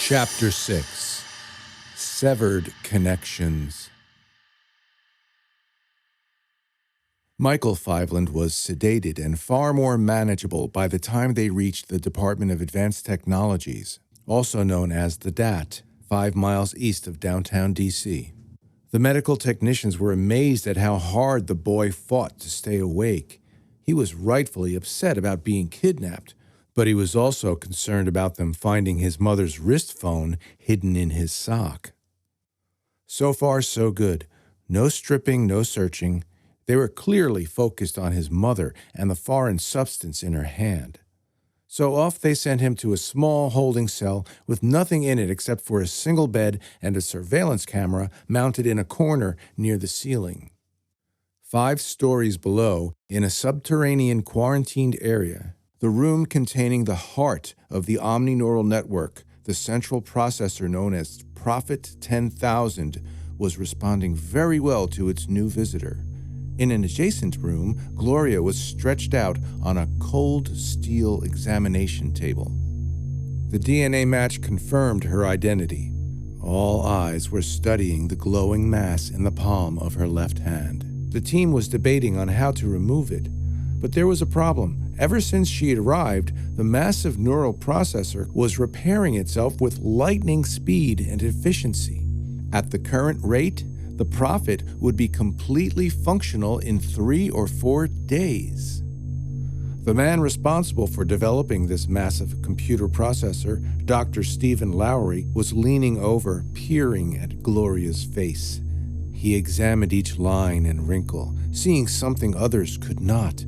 Chapter 6. Severed Connections. Michael Fiveland was sedated and far more manageable by the time they reached the Department of Advanced Technologies, also known as the DAT, 5 miles east of downtown D.C. The medical technicians were amazed at how hard the boy fought to stay awake. He was rightfully upset about being kidnapped, but he was also concerned about them finding his mother's wrist phone hidden in his sock. So far, so good. No stripping, no searching. They were clearly focused on his mother and the foreign substance in her hand. So off they sent him to a small holding cell with nothing in it except for a single bed and a surveillance camera mounted in a corner near the ceiling. 5 stories below, in a subterranean quarantined area, the room containing the heart of the omnineural network, the central processor known as Prophet 10,000, was responding very well to its new visitor. In an adjacent room, Gloria was stretched out on a cold steel examination table. The DNA match confirmed her identity. All eyes were studying the glowing mass in the palm of her left hand. The team was debating on how to remove it, but there was a problem. Ever since she had arrived, the massive neural processor was repairing itself with lightning speed and efficiency. At the current rate, the Prophet would be completely functional in 3 or 4 days. The man responsible for developing this massive computer processor, Dr. Stephen Lowry, was leaning over, peering at Gloria's face. He examined each line and wrinkle, seeing something others could not.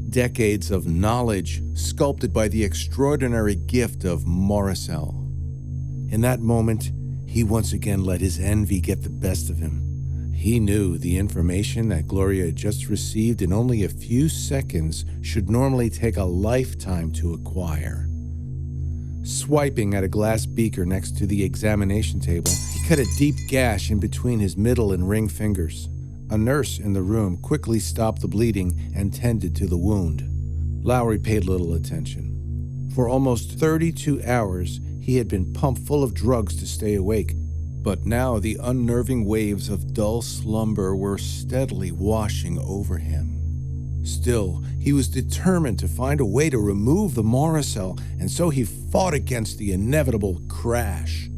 Decades of knowledge sculpted by the extraordinary gift of morocel. In that moment, he once again let his envy get the best of him. He knew the information that Gloria had just received in only a few seconds should normally take a lifetime to acquire. Swiping at a glass beaker next to the examination table, he cut a deep gash in between his middle and ring fingers. A nurse in the room quickly stopped the bleeding and tended to the wound. Lowry paid little attention. For almost 32 hours, he had been pumped full of drugs to stay awake, but now the unnerving waves of dull slumber were steadily washing over him. Still, he was determined to find a way to remove the morocel, and so he fought against the inevitable crash.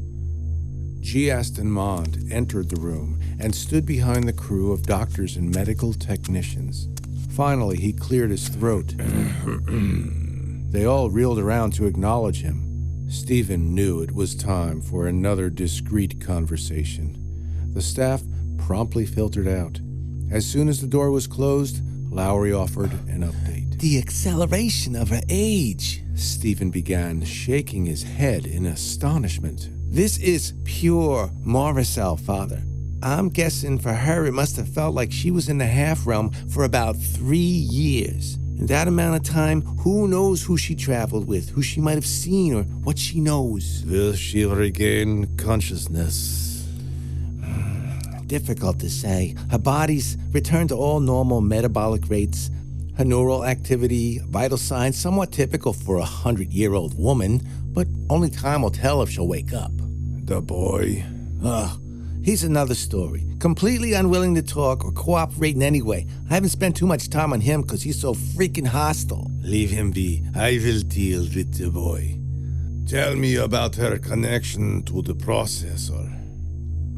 Aston Monde entered the room and stood behind the crew of doctors and medical technicians. Finally, he cleared his throat. They all reeled around to acknowledge him. Stephen knew it was time for another discreet conversation. The staff promptly filtered out. As soon as the door was closed, Lowry offered an update. The acceleration of her age, Stephen began, shaking his head in astonishment. This is pure morocel, Father. I'm guessing for her it must have felt like she was in the half-realm for about 3 years. In that amount of time, who knows who she traveled with, who she might have seen, or what she knows. Will she regain consciousness? Difficult to say. Her body's returned to all normal metabolic rates. Her neural activity, vital signs, somewhat typical for a 100-year-old woman, but only time will tell if she'll wake up. The boy? He's another story. Completely unwilling to talk or cooperate in any way. I haven't spent too much time on him because he's so freaking hostile. Leave him be. I will deal with the boy. Tell me about her connection to the processor.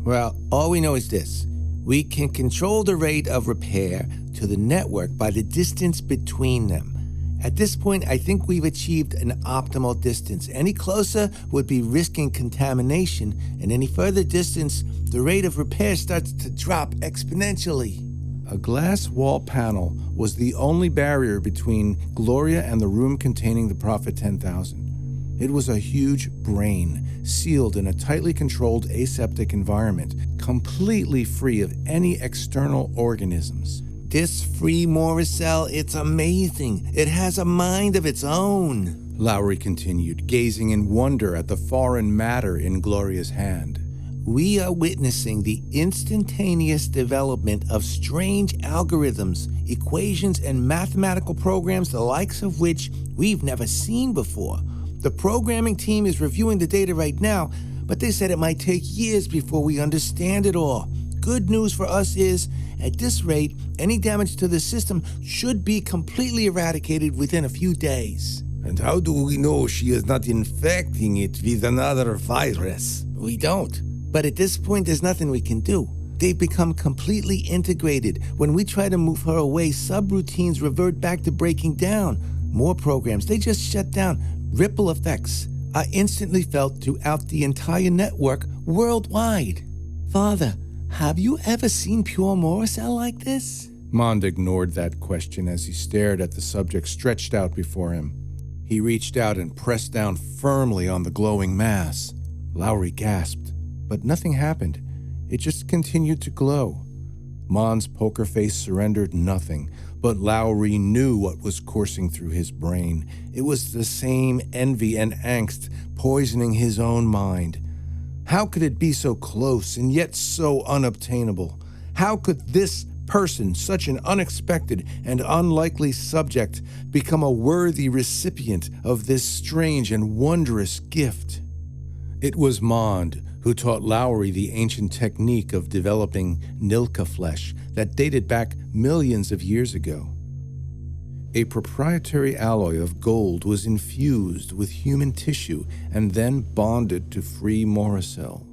Well, all we know is this. We can control the rate of repair to the network by the distance between them. At this point, I think we've achieved an optimal distance. Any closer would be risking contamination, and any further distance, the rate of repair starts to drop exponentially. A glass wall panel was the only barrier between Gloria and the room containing the Prophet 10,000. It was a huge brain, sealed in a tightly controlled aseptic environment, completely free of any external organisms. This free morocel, it's amazing. It has a mind of its own. Lowry continued, gazing in wonder at the foreign matter in Gloria's hand. We are witnessing the instantaneous development of strange algorithms, equations, and mathematical programs the likes of which we've never seen before. The programming team is reviewing the data right now, but they said it might take years before we understand it all. Good news for us is, at this rate, any damage to the system should be completely eradicated within a few days. And how do we know she is not infecting it with another virus? We don't. But at this point, there's nothing we can do. They've become completely integrated. When we try to move her away, subroutines revert back to breaking down. More programs, they just shut down. Ripple effects are instantly felt throughout the entire network worldwide. Father, have you ever seen pure morocel like this? Monde ignored that question as he stared at the subject stretched out before him. He reached out and pressed down firmly on the glowing mass. Lowry gasped, but nothing happened. It just continued to glow. Monde's poker face surrendered nothing, but Lowry knew what was coursing through his brain. It was the same envy and angst poisoning his own mind. How could it be so close and yet so unobtainable? How could this person, such an unexpected and unlikely subject, become a worthy recipient of this strange and wondrous gift? It was Monde who taught Lowry the ancient technique of developing Nilka flesh that dated back millions of years ago. A proprietary alloy of gold was infused with human tissue and then bonded to free morocel.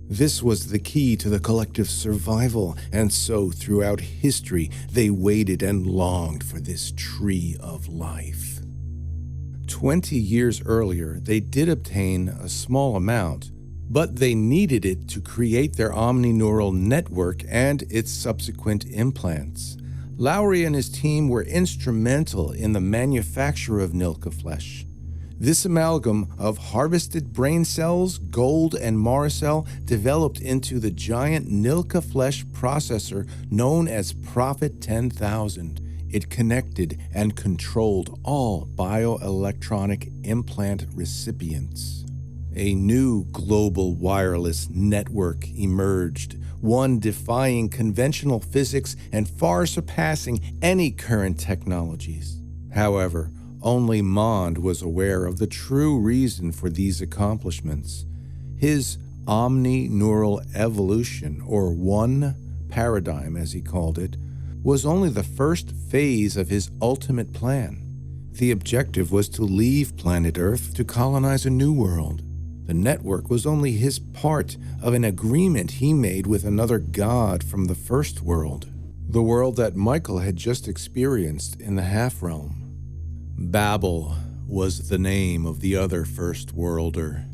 This was the key to the collective survival, and so throughout history they waited and longed for this tree of life. 20 years earlier, they did obtain a small amount, but they needed it to create their omnineural network and its subsequent implants. Lowry and his team were instrumental in the manufacture of Nilka flesh. This amalgam of harvested brain cells, gold, and morocel developed into the giant Nilka flesh processor known as Prophet 10,000. It connected and controlled all bioelectronic implant recipients. A new global wireless network emerged, one defying conventional physics and far surpassing any current technologies. However, only Monde was aware of the true reason for these accomplishments. His omni-neural evolution, or one paradigm as he called it, was only the first phase of his ultimate plan. The objective was to leave planet Earth to colonize a new world. The network was only his part of an agreement he made with another god from the first world, the world that Michael had just experienced in the half-realm. Babel was the name of the other first worlder.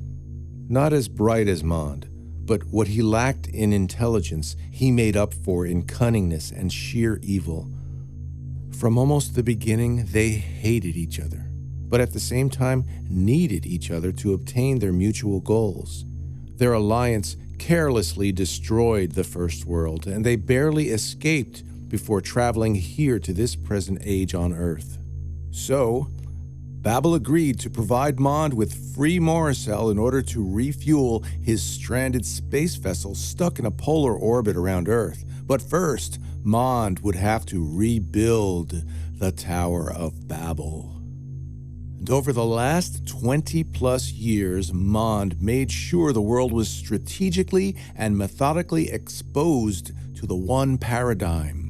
Not as bright as Monde, but what he lacked in intelligence, he made up for in cunningness and sheer evil. From almost the beginning, they hated each other, but at the same time needed each other to obtain their mutual goals. Their alliance carelessly destroyed the first world, and they barely escaped before traveling here to this present age on Earth. So, Babel agreed to provide Monde with free morocel in order to refuel his stranded space vessel stuck in a polar orbit around Earth. But first, Monde would have to rebuild the Tower of Babel. And over the last 20-plus years, Monde made sure the world was strategically and methodically exposed to the one paradigm.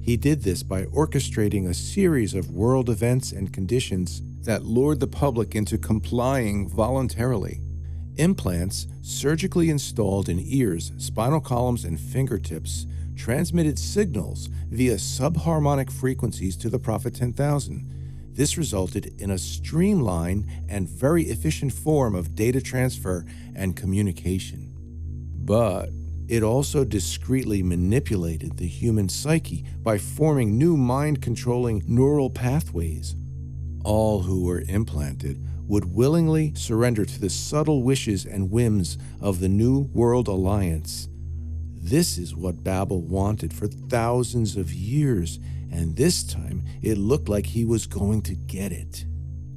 He did this by orchestrating a series of world events and conditions that lured the public into complying voluntarily. Implants, surgically installed in ears, spinal columns, and fingertips, transmitted signals via subharmonic frequencies to the Prophet 10,000. This resulted in a streamlined and very efficient form of data transfer and communication. But it also discreetly manipulated the human psyche by forming new mind-controlling neural pathways. All who were implanted would willingly surrender to the subtle wishes and whims of the New World Alliance. This is what Babel wanted for thousands of years, and this time it looked like he was going to get it.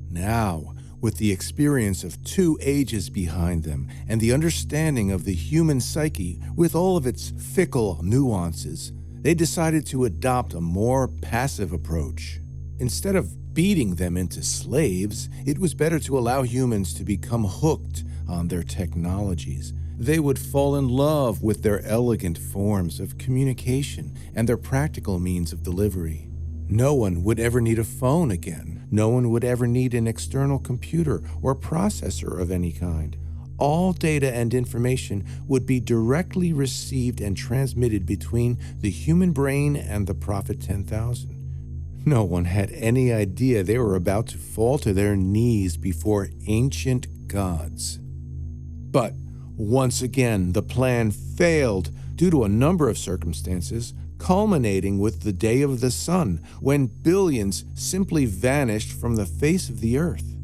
Now, with the experience of 2 ages behind them and the understanding of the human psyche with all of its fickle nuances, they decided to adopt a more passive approach. Instead of beating them into slaves. It was better to allow humans to become hooked on their technologies. They would fall in love with their elegant forms of communication and their practical means of delivery. No one would ever need a phone again. No one would ever need an external computer or processor of any kind. All data and information would be directly received and transmitted between the human brain and the Prophet 10,000. No one had any idea they were about to fall to their knees before ancient gods. But once again, the plan failed due to a number of circumstances, culminating with the day of the sun, when billions simply vanished from the face of the earth.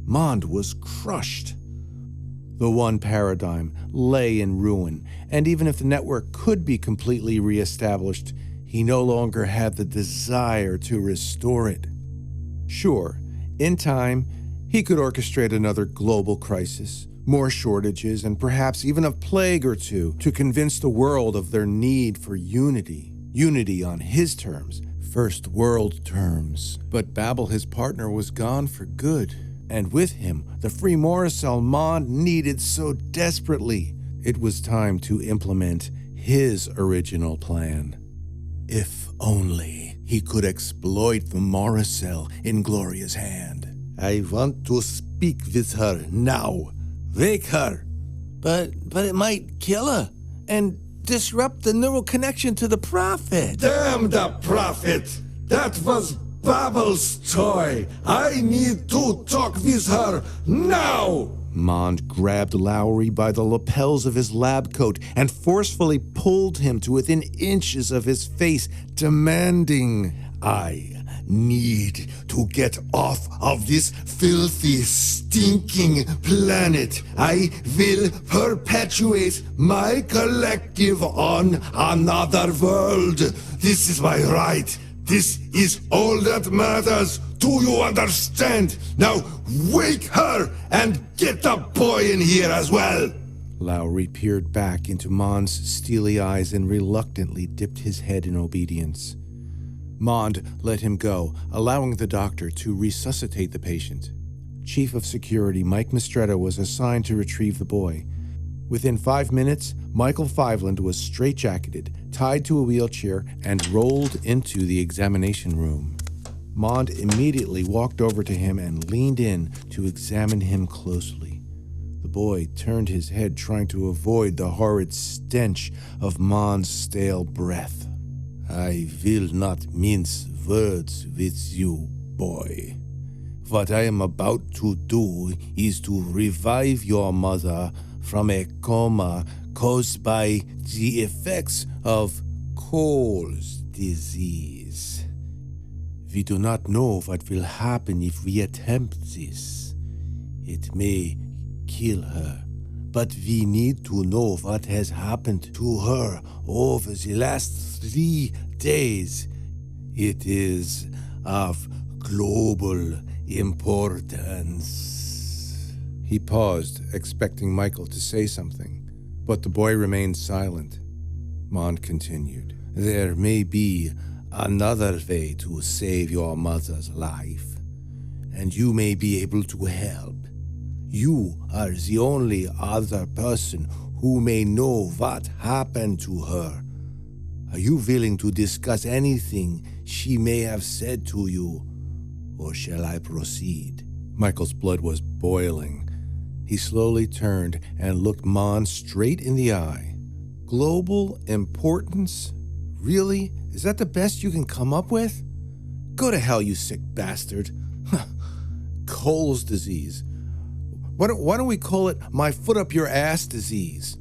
Monde was crushed. The one paradigm lay in ruin, and even if the network could be completely reestablished, he no longer had the desire to restore it. Sure, in time, he could orchestrate another global crisis, more shortages, and perhaps even a plague or two to convince the world of their need for unity. Unity on his terms, first world terms. But Babel, his partner, was gone for good. And with him, the free morocel Monde needed so desperately. It was time to implement his original plan. If only he could exploit the morocel in Gloria's hand. I want to speak with her now. Wake her. But it might kill her and disrupt the neural connection to the Prophet. Damn the Prophet! That was Babel's toy. I need to talk with her now! Monde grabbed Lowry by the lapels of his lab coat and forcefully pulled him to within inches of his face, demanding, I need to get off of this filthy, stinking planet. I will perpetuate my collective on another world. This is my right. This is all that matters. Do you understand? Now wake her and get the boy in here as well. Lowry peered back into Monde's steely eyes and reluctantly dipped his head in obedience. Monde let him go, allowing the doctor to resuscitate the patient. Chief of Security Mike Mistretta was assigned to retrieve the boy. Within 5 minutes, Michael Fiveland was straitjacketed, tied to a wheelchair, and rolled into the examination room. Monde immediately walked over to him and leaned in to examine him closely. The boy turned his head, trying to avoid the horrid stench of Monde's stale breath. I will not mince words with you, boy. What I am about to do is to revive your mother from a coma caused by the effects of Cole's disease. We do not know what will happen if we attempt this. It may kill her, but we need to know what has happened to her over the last 3 days. It is of global importance. He paused, expecting Michael to say something, but the boy remained silent. Monde continued. There may be another way to save your mother's life, and you may be able to help. You are the only other person who may know what happened to her. Are you willing to discuss anything she may have said to you, or shall I proceed? Michael's blood was boiling. He slowly turned and looked Monde straight in the eye. Global importance? Really? Is that the best you can come up with? Go to hell, you sick bastard. Cole's disease. Why don't we call it my foot up your ass disease?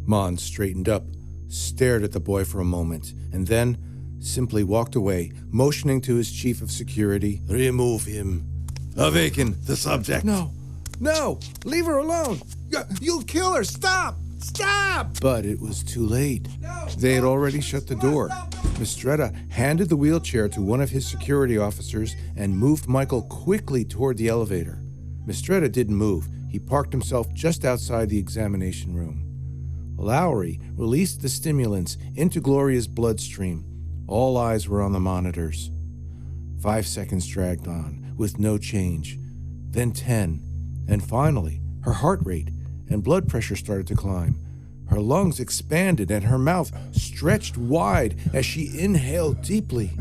Monde straightened up, stared at the boy for a moment, and then simply walked away, motioning to his chief of security. Remove him. Awaken the subject. No! Leave her alone! You'll kill her! Stop! But it was too late. They had already shut the door. Mistretta handed the wheelchair to one of his security officers and moved Michael quickly toward the elevator. Mistretta didn't move. He parked himself just outside the examination room. Lowry released the stimulants into Gloria's bloodstream. All eyes were on the monitors. 5 seconds dragged on, with no change. Then 10, and finally, her heart rate and blood pressure started to climb. Her lungs expanded and her mouth stretched wide as she inhaled deeply.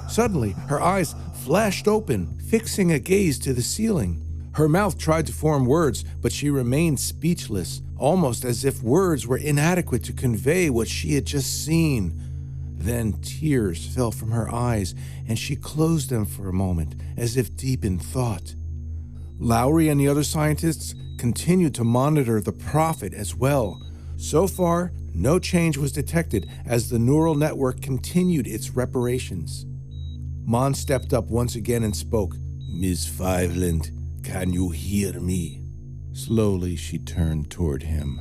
Suddenly, her eyes flashed open, fixing a gaze to the ceiling. Her mouth tried to form words, but she remained speechless, almost as if words were inadequate to convey what she had just seen. Then tears fell from her eyes, and she closed them for a moment, as if deep in thought. Lowry and the other scientists continued to monitor the prophet as well. So far, no change was detected as the neural network continued its reparations. Monde stepped up once again and spoke. Miss Fiveland, can you hear me? Slowly, she turned toward him.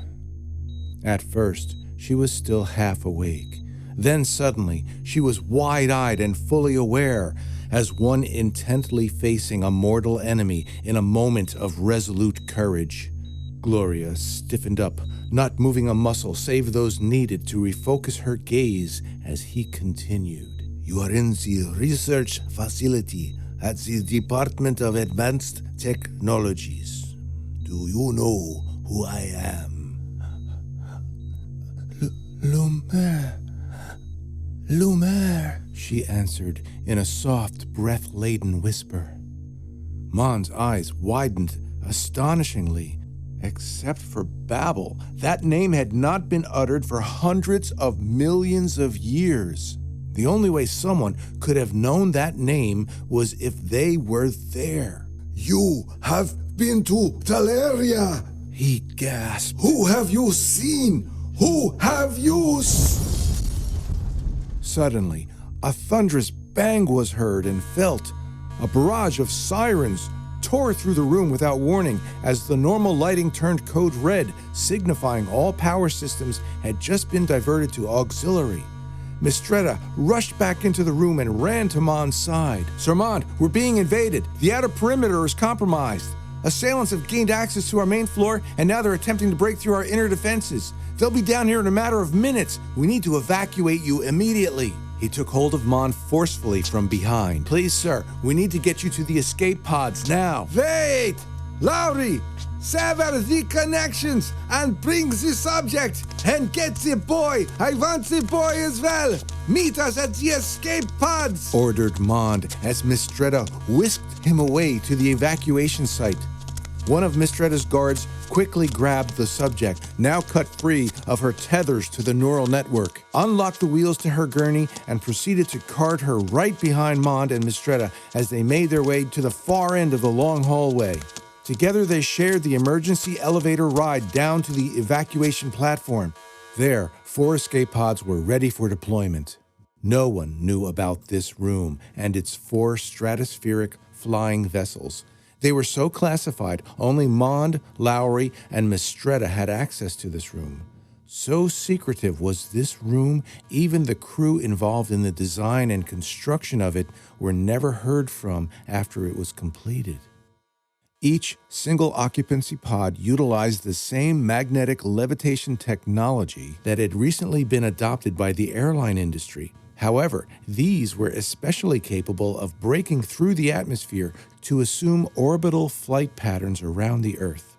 At first, she was still half awake. Then suddenly, she was wide-eyed and fully aware, as one intently facing a mortal enemy in a moment of resolute courage. Gloria stiffened up, not moving a muscle save those needed to refocus her gaze as he continued. You are in the research facility at the Department of Advanced Technologies. Do you know who I am? Lumiere, she answered in a soft, breath-laden whisper. Monde's eyes widened astonishingly. Except for Babel, that name had not been uttered for hundreds of millions of years. The only way someone could have known that name was if they were there. You have been to Teleria, he gasped. Who have you seen? Who have you Suddenly, a thunderous bang was heard and felt. A barrage of sirens tore through the room without warning as the normal lighting turned code red, signifying all power systems had just been diverted to auxiliary. Mistretta rushed back into the room and ran to Monde's side. Sir Monde, we're being invaded. The outer perimeter is compromised. Assailants have gained access to our main floor, and now they're attempting to break through our inner defenses. They'll be down here in a matter of minutes. We need to evacuate you immediately. He took hold of Monde forcefully from behind. Please, sir, we need to get you to the escape pods now. Wait! Lowry, sever the connections and bring the subject and get the boy. I want the boy as well. Meet us at the escape pods, ordered Monde as Mistretta whisked him away to the evacuation site. One of Mistretta's guards quickly grabbed the subject, now cut free of her tethers to the neural network, unlocked the wheels to her gurney, and proceeded to cart her right behind Monde and Mistretta as they made their way to the far end of the long hallway. Together they shared the emergency elevator ride down to the evacuation platform. There, 4 escape pods were ready for deployment. No one knew about this room and its 4 stratospheric flying vessels. They were so classified, only Monde, Lowry, and Mistretta had access to this room. So secretive was this room, even the crew involved in the design and construction of it were never heard from after it was completed. Each single occupancy pod utilized the same magnetic levitation technology that had recently been adopted by the airline industry. However, these were especially capable of breaking through the atmosphere to assume orbital flight patterns around the Earth.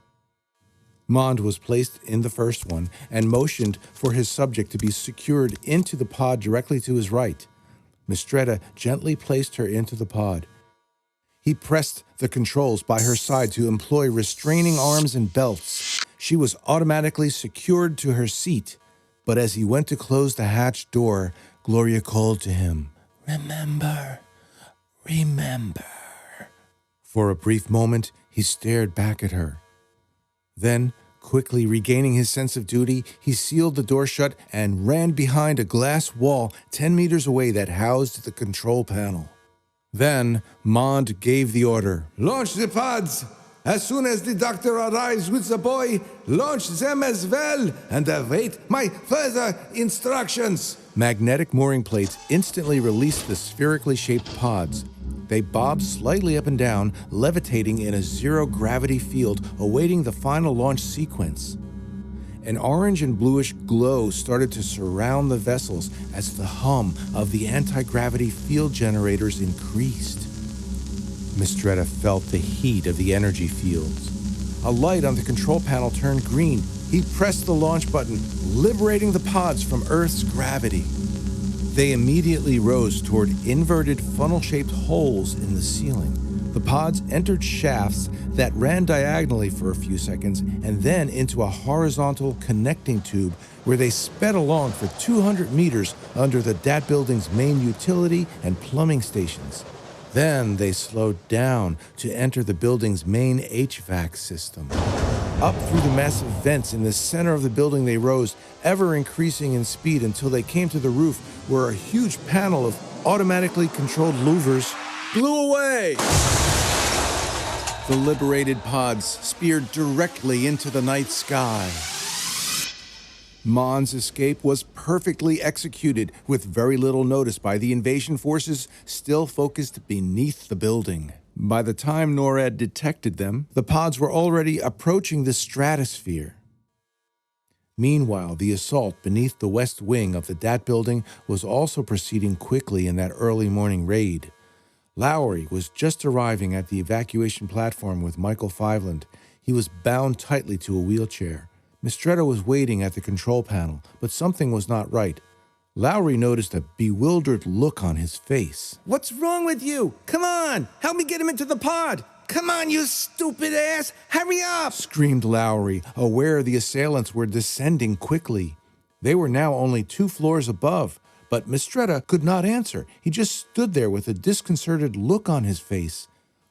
Monde was placed in the first one and motioned for his subject to be secured into the pod directly to his right. Mistretta gently placed her into the pod. He pressed the controls by her side to employ restraining arms and belts. She was automatically secured to her seat, but as he went to close the hatch door, Gloria called to him, "Remember, remember." For a brief moment, he stared back at her. Then, quickly regaining his sense of duty, he sealed the door shut and ran behind a glass wall 10 meters away that housed the control panel. Then, Monde gave the order. Launch the pods. As soon as the doctor arrives with the boy, launch them as well and await my further instructions. Magnetic mooring plates instantly released the spherically shaped pods. They bobbed slightly up and down, levitating in a zero-gravity field, awaiting the final launch sequence. An orange and bluish glow started to surround the vessels as the hum of the anti-gravity field generators increased. Mistretta felt the heat of the energy fields. A light on the control panel turned green. He pressed the launch button, liberating the pods from Earth's gravity. They immediately rose toward inverted funnel-shaped holes in the ceiling. The pods entered shafts that ran diagonally for a few seconds and then into a horizontal connecting tube where they sped along for 200 meters under the DAT building's main utility and plumbing stations. Then they slowed down to enter the building's main HVAC system. Up through the massive vents in the center of the building they rose, ever increasing in speed until they came to the roof where a huge panel of automatically controlled louvers blew away. The liberated pods speared directly into the night sky. Monde's escape was perfectly executed with very little notice by the invasion forces still focused beneath the building. By the time NORAD detected them, the pods were already approaching the stratosphere. Meanwhile, the assault beneath the west wing of the DAT building was also proceeding quickly in that early morning raid. Lowry was just arriving at the evacuation platform with Michael Fiveland. He was bound tightly to a wheelchair. Mistretta was waiting at the control panel, but something was not right. Lowry noticed a bewildered look on his face. What's wrong with you? Come on, help me get him into the pod. Come on, you stupid ass, hurry up! Screamed Lowry, aware the assailants were descending quickly. They were now only 2 floors above, but Mistretta could not answer. He just stood there with a disconcerted look on his face.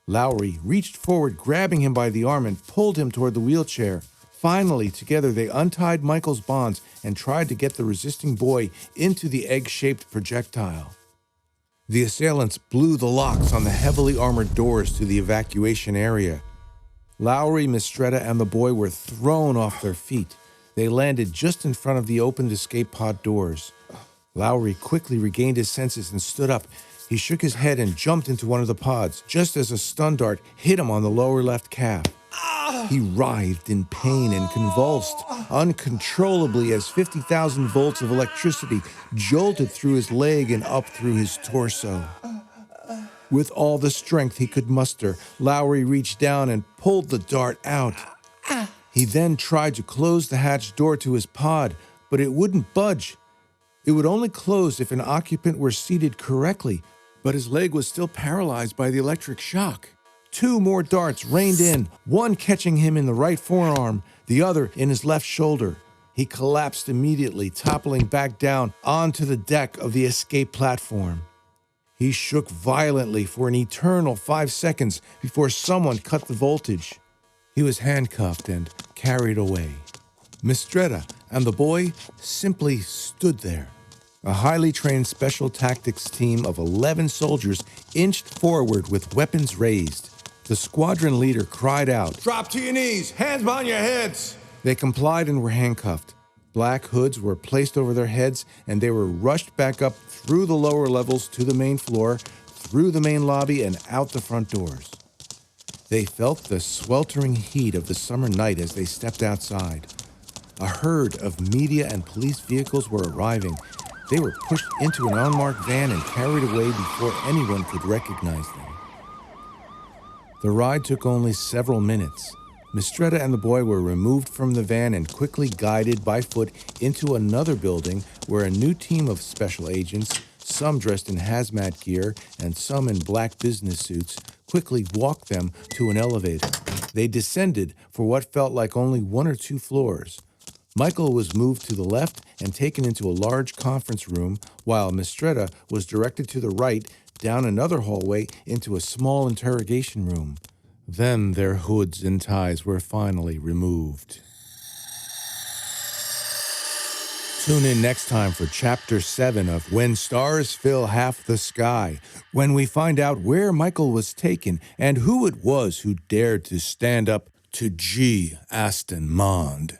Lowry reached forward, grabbing him by the arm and pulled him toward the wheelchair. Finally, together they untied Michael's bonds and tried to get the resisting boy into the egg-shaped projectile. The assailants blew the locks on the heavily armored doors to the evacuation area. Lowry, Mistretta, and the boy were thrown off their feet. They landed just in front of the opened escape pod doors. Lowry quickly regained his senses and stood up. He shook his head and jumped into one of the pods, just as a stun dart hit him on the lower left calf. He writhed in pain and convulsed uncontrollably as 50,000 volts of electricity jolted through his leg and up through his torso. With all the strength he could muster, Lowry reached down and pulled the dart out. He then tried to close the hatch door to his pod, but it wouldn't budge. It would only close if an occupant were seated correctly, but his leg was still paralyzed by the electric shock. 2 more darts rained in, one catching him in the right forearm, the other in his left shoulder. He collapsed immediately, toppling back down onto the deck of the escape platform. He shook violently for an eternal 5 seconds before someone cut the voltage. He was handcuffed and carried away. Mistretta and the boy simply stood there. A highly trained special tactics team of 11 soldiers inched forward with weapons raised. The squadron leader cried out, Drop to your knees, hands behind your heads. They complied and were handcuffed. Black hoods were placed over their heads, and they were rushed back up through the lower levels to the main floor, through the main lobby, and out the front doors. They felt the sweltering heat of the summer night as they stepped outside. A herd of media and police vehicles were arriving. They were pushed into an unmarked van and carried away before anyone could recognize them. The ride took only several minutes. Mistretta and the boy were removed from the van and quickly guided by foot into another building where a new team of special agents, some dressed in hazmat gear and some in black business suits, quickly walked them to an elevator. They descended for what felt like only 1 or 2 floors. Michael was moved to the left and taken into a large conference room, while Mistretta was directed to the right down another hallway into a small interrogation room. Then their hoods and ties were finally removed. Tune in next time for Chapter 7 of When Stars Fill Half the Sky, when we find out where Michael was taken and who it was who dared to stand up to Aston Monde.